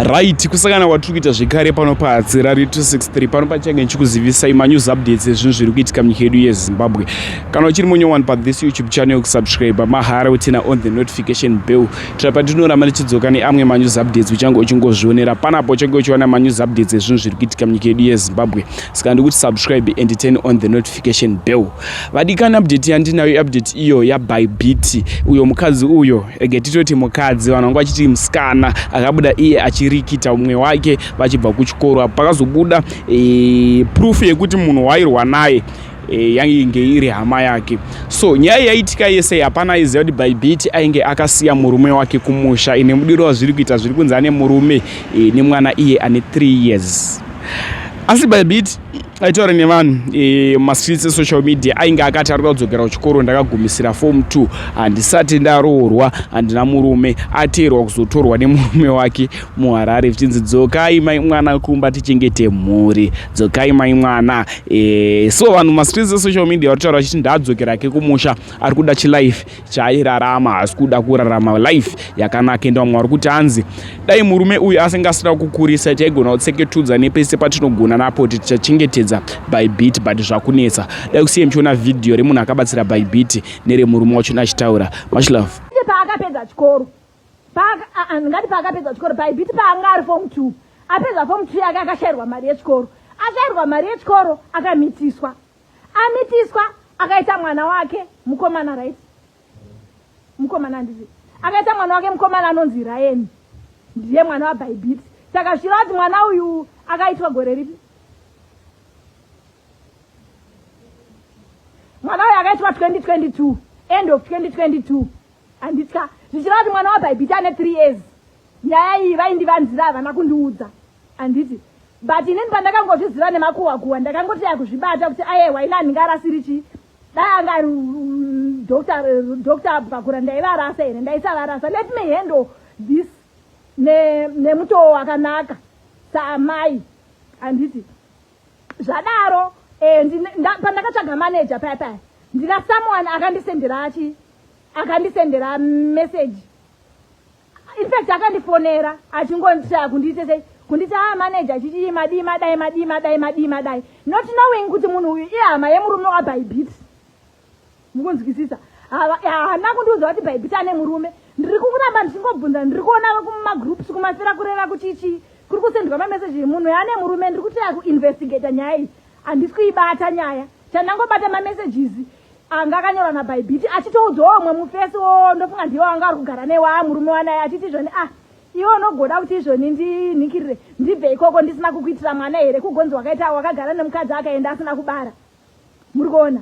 Right, kusangana watiri kuita zvekare pano padzirari 263 pano pachange nchikuzivisai manews updates ezvinhu zviri kuitika munyika yedu yeZimbabwe. Kana uchiri munyowani pa this YouTube channel kusubscribe mahara utina on the notification bell. Tinoramba tichidzoka neamwe manews updates uchange uchingozvionera panapo uchange uchiwana manews updates ezvinhu zviri kuitika munyika yedu yeZimbabwe. Saka ndikuti subscribe and turn on the notification bell. Vadikani update yandinayo update iyo ya Bybit. Uyo mukadzi uyo titoti mukadzi vanhu vanga vachiti musikana akabuda iye achirikita umwe wake vachibva kuchikoro. Pakazobuda proof yekuti munhu wairwa naye yange iri hama yake. So nyaya yaitika yese hapana aiziva kuti Bybit ainge akasiya murume wake kumusha. Ine mudiro wazviri kuita zviri kunzi anemurume nemwana iye ane 3 years. Asi Bybit aitaura nevanhu mastreets esocial media ainge akati ari kudzokera kuchikoro ndakagumisira form 2 handisati ndaroorwa handina murume ateerwa kuzotorwa nemurume wake muHarare vichinzi dzokai mai mwana kumba tichengete mhuri, dzokai mai mwana. So vanhu mastreets esocial media varitaura vachiti ndaadzokera ke kumusha ari kuda chilife chaairarama, hasi kuda kurarama life yakanaka. Enda vamwe vari kuti hanzi dai murume uyu asingasina kukurisa taigona kutseketudza nepese patinogona napo kuti tichachengetedza Bybit but zvakunetsa. Dai kusiye mchiona video remunhu akabatsira Bybit neremurume wacho achitaura. Much love. Paakapedza chikoro ngati paakapedza chikoro Bybit paanga ari form 2 apedza form 2 yake akashayirwa mari yechikoro. Ashayirwa mari yechikoro akamitiswa akaita mwana wake mukomana, right? Mukomana ndizi akaita mwana wake mukomana anonzi Ryan, ndiye mwana wa Bybit. Saka zviro kuti mwana uyu akaitwa gore ripi? Mwana uyu akaitwa 2022, end of 2022. Anditya zvichira kuti mwana wa Bybit ane 3 years. Nyaya iyi vaindivanzira havana kundiudza. Anditi but inini pandakangozviziva nemakuhwa ndakangoti yakuzvibata kuti aiwa ina handingarasiri chi. Dai anga doctor pakura ndaivarasa here, ndaisavarasa. Let me handle this nemutoo wakanaka saamai. Anditi zvadaro pandakatsvaga manager paya ndina someone akandisendera message. In fact akandifonera achingonditaya kunditi manager achichi madai not knowing kuti munhu uyu ihama yemurume waBybit. Mukunzwisisa? Haana kundiudza kuti Bybit ane murume. Ndiri kuramba ndichingobvunza, ndiri kuona kumagroups kumafira kureva kuchichi kuri kusendwa mamessage munhu ane murume. Ndiri kuti akuinvestigata nyaya iyi, handisi kuibata nyaya. Chandangobata mamessages anga akanyorwa naBybit achitoudzawo umwe mufesi ndofunga ndiwo anga ari kugara newa murume wanaye achiti izvoni iwo unogoda kuti izvoni ndinikirire ndibve ikoko ndisina kukuitira mwana here, kugonzi wakagara nemukadzi akaenda asina kubara. Muri kuona?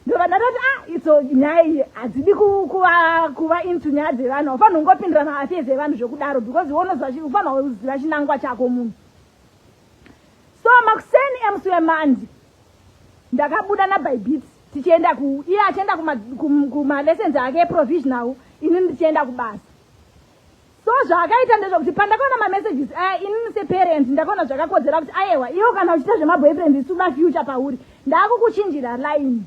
Ndobva ndatoti itso nyaya iyi hadzidi kuva into nyaya dzevanhu. Haufanhi kungopindira maafezi evanhu zvokudaro because ufanha kuziva chinangwa chako munhu. So makuseni emusi wemandi ndakabuda naBybit tichienda iye achienda kumalessons ake eprovisional, inini ndichienda kubasa. So zvakaita ndezvokuti pandakaona mamessages inini separent ndakaona zvakakodzera kuti aiwa iwo kana uchiita zvemaboyfriend isuda future pauri ndakukuchinjira line.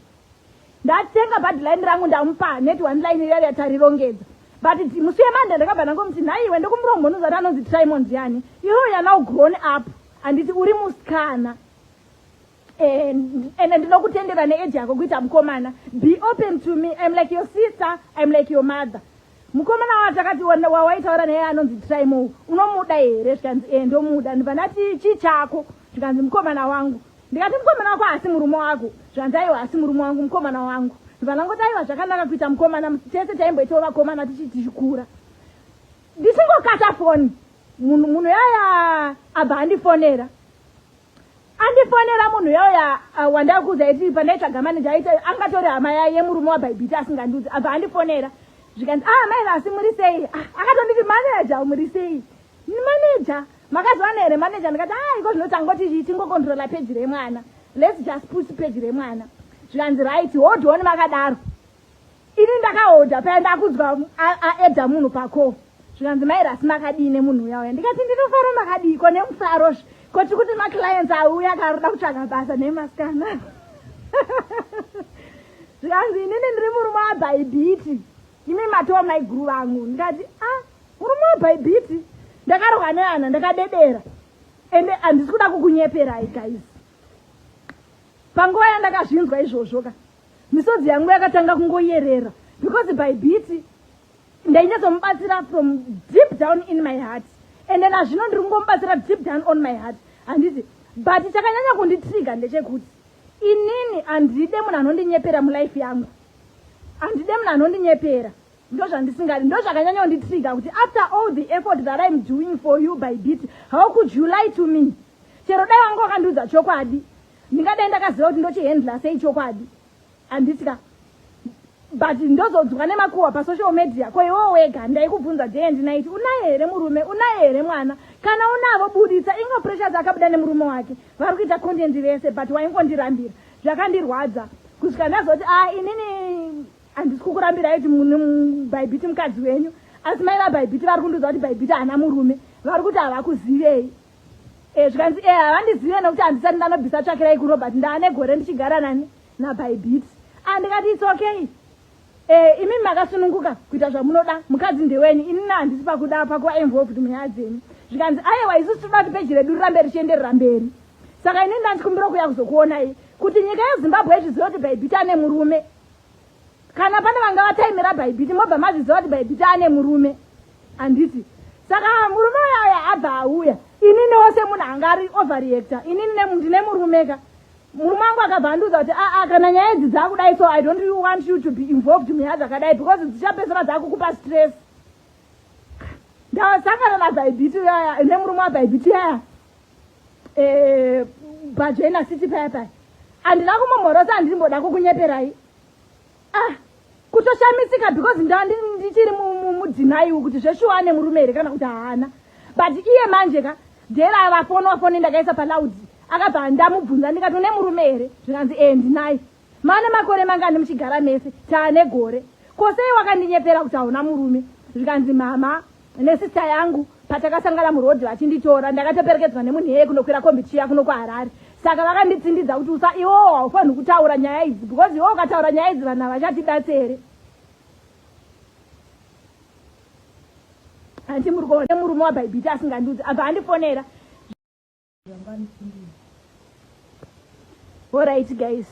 Ndatenga bhadhi rangu ndamupa net 1 line iya yatarirongedza. But musi wemandi ndakabva ndangomuti nhaiwe ndokumurongo nozati anonzi Trimon Ndiani, you are now grown up anditi uri musikana and ndinokutendera neage yako kuita mukomana. Be open to me, I'm like your sister, I'm like your mother. Mukomana watakati wawaitaura naye anonzi Trimon unomuda here? Zvikanzi ndomuda. Ndibva ndati chii chako? Zvikanzi mukomana wangu. Ndikati mukomana wako hasi murume wako? Zvikanzi aiwa hasi murume wangu, mukomana wangu. Ndibva ndangoti aiwa zvakanaka kuita mukomana, tese taimboitawo vakomana tichikura. Ndichingokata foni munhu yaya abva andifonera munhu yaya wandakuudza iti pandaitsvaga manager aita angatori hama yemurume waBybit asingandiudzi. Abva andifonera zvikanzi mai asi muri sei? Akatonditi manager muri sei? Ni manager makazwana here manager? Ndikati iko zvinotangoti tingokontrola peji remwana, let's just put peji remwana. Zvikanzi right, hodhoni makadaro. Ini ndakahodha paya ndakudzwa aedza munhu pako. Zvikanzi mairi asi makadini munhu uyauya? Ndikati ndinofara makadiko nemusaro kuti maclients auya akaroda kutsvaga basa nemasikana. Zvikanzi inini ndiri murume waBybit, imi matoo maiguru vangu. Ndikati murume waBybit? ndakarohwa neana ndakadedera ende handisi kuda kukunyeperai guys. Panguva yandakazvinzwa izvozvo ka misodzi yangu yakatanga kungoyerera because Bybit ndainyatsomubatsira from deep down in my heart ende nazvino ndiri kungomubatsira deep down on my heart handiti. But chakanyanya kunditriga ndechekuti inini handide munhu anondinyepera mulife yangu, handide munhu anondinyepera. Ndozvandisingadi, ndozvakanyanya kunditriga kuti after all the effort that I'm doing for you Bybit, how could you lie to me? Chero dai wangu wakandiudza chokwadi ndingadai ndakaziva kuti ndochihandla sei chokwadi handitika. But ndozodzwa nemakuhwa pasocial media ko iwo wega ndaikubvunza day and night, unaye here murume, unaye here mwana? Kana unavo buditsa ingo pressure dzakabuda nemurume wake vari kuita content vese, but waingondirambira. Zvakandirwadza kusvika ndazoti inini handisi kukurambirai kuti Bybit mukadzi wenyu, asi mai vaBybit vari kundiudza kuti Bybit haana murume, vari kuti havakuzivei. Zvikanzi havandizive nekuti handisati ndanobvisa tsvakirai kuRobert, ndaane gore ndichigara nani naBybit. Andikati it's okay, imi makasununguka kuita zvamunoda, mukadzi ndewenyu, inini handisi pakuda pakuva involved munyaya dzenyu. Zvikanzi aiwa isusu toda kuti peji redu rirambe richienderera mberi. Saka inini ndandichikumbira kuuya kuzokuonai kuti nyika yeZimbabwe ichiziva kuti Bybit ane murume. Kana pane vanga vataimira Bybit mobva mazviziva kuti Bybit ane murume handiti. Saka murume uyaya abva auya, inini wose munhu angari overreactor, inini ndine murume ka. Murume wangu akabva andiudza kuti kana nyaya idzi dzakudai, so I don't really want you to be involved munyaya dzakadai because dzichapedzisira dzakukupa stress. Ndasangana naBybit uyaya nemurume waBybit uyaya paJoina City paya paya, handina kumomhorosa, handimboda kukunyeperai. Kutoshamisika because ndichiri mudinaiwo kuti zveshuwa ane murume here kana kuti haana. But iye manje ka ndera vafoni ndakaisa palaudi akabva ndamubvunza ndikati une murume here? Zvikanzi ndinaye. Mane makore mangani muchigara mese? Taane gore. Kosei wakandinyepera kuti hauna murume? Zvikanzi mama nesista yangu patakasangana murodhi vachinditora ndakatoperekedzwa nemunhu kunokwira kombichiya kuno kuHarare. Saka vakanditsindidza kuti iwo haufaniri kutaura nyaya idzi because iwo ukataura nyaya idzi vanhu havachatibatsere. Handi muri kuona murume waBybit asingandiudzi, abva andifonera. Alright guys,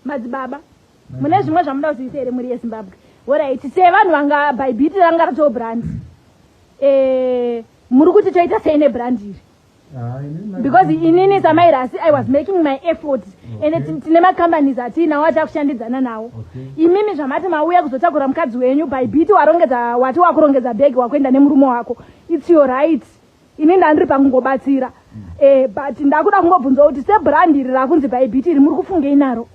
madzibaba mune zvimwe zvamuda kuziisa here muri yeZimbabwe? Alright, sevanhu vanga Bybit ranga rato brand, muri kuti toita sei nebrand iri? Because inini samairasi I was making my effort and tine macompanies atinawo atakushandidzana nawo. Imimi zvamati mauya kuzotakura mukadzi wenyu Bybit wati wakurongedza bhegi wakuenda nemurume wako, it's your right. Ini ndandiri pakungobatsira. But ndakuda kungobvunza kuti sebrand iri rakunzi Bybit iri muri kufungei naro?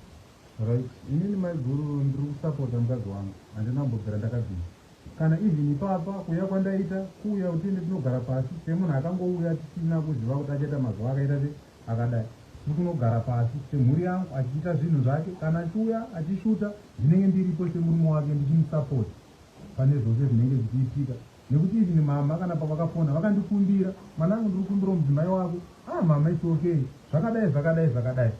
Right, inini maiguru ndiri kusapota mukadzi wangu, handinambogara ndakabvisa. Kana even papa kuya kwandaita kuya utende tinogara pasi semunhu akangouya tisina kuziva kuti achaita mazuva akaita akadai, tikunogara pasi semhuri yangu achiita zvinhu zvake. Kana achiuya achishuta ndinenge ndiripo semurume wake ndichimusapota pane zvose zvinenge zvichiitika, nekuti even mama kana pavakafona vakandikumbira, mwanangu ndiri kukumbira mudzimai wako, mama it's okay, zvakadai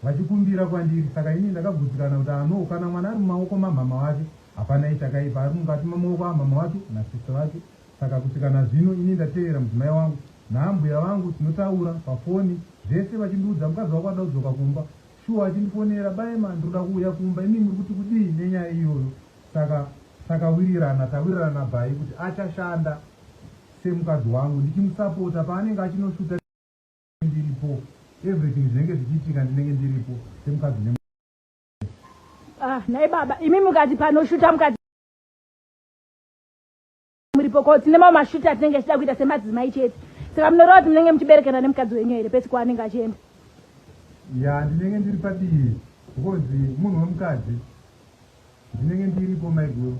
vachikumbira kwandiri. Saka ini ndakabvunzikana kuti kana mwana ari mumaoko mamama wake hapana ichakaipa, ari mukati mamaoko amama wake nasista wake. Saka kusvikana zvino ini ndateera mudzimai wangu naambuya vangu, tinotaura pafoni zvese vachindiudza mukadzi wako ada kudzoka kumba, shuwa achindifonera, baima ndoda kuuya kumba, imi muri kuti kudii nenyaya iyoyo. Saka tawirirana Bhai kuti achashanda semukadzi wangu ndichimusapota paanenge achinoshuta ndiripo, everything zvinenge zvichiitika ndinenge ndiripo semukadzi. Nai baba, imi mukati panoshuta mukati muripo ko tine mashuta atinenge tichida kuita semadzimai chete. Saka munoreva kuti munenge muchiberekera nemukadzi wenyu here pesi kwaanenge achienda? Ya, ndinenge ndiri padivi because munhu wemukadzi ndinenge ndiripo maiguru.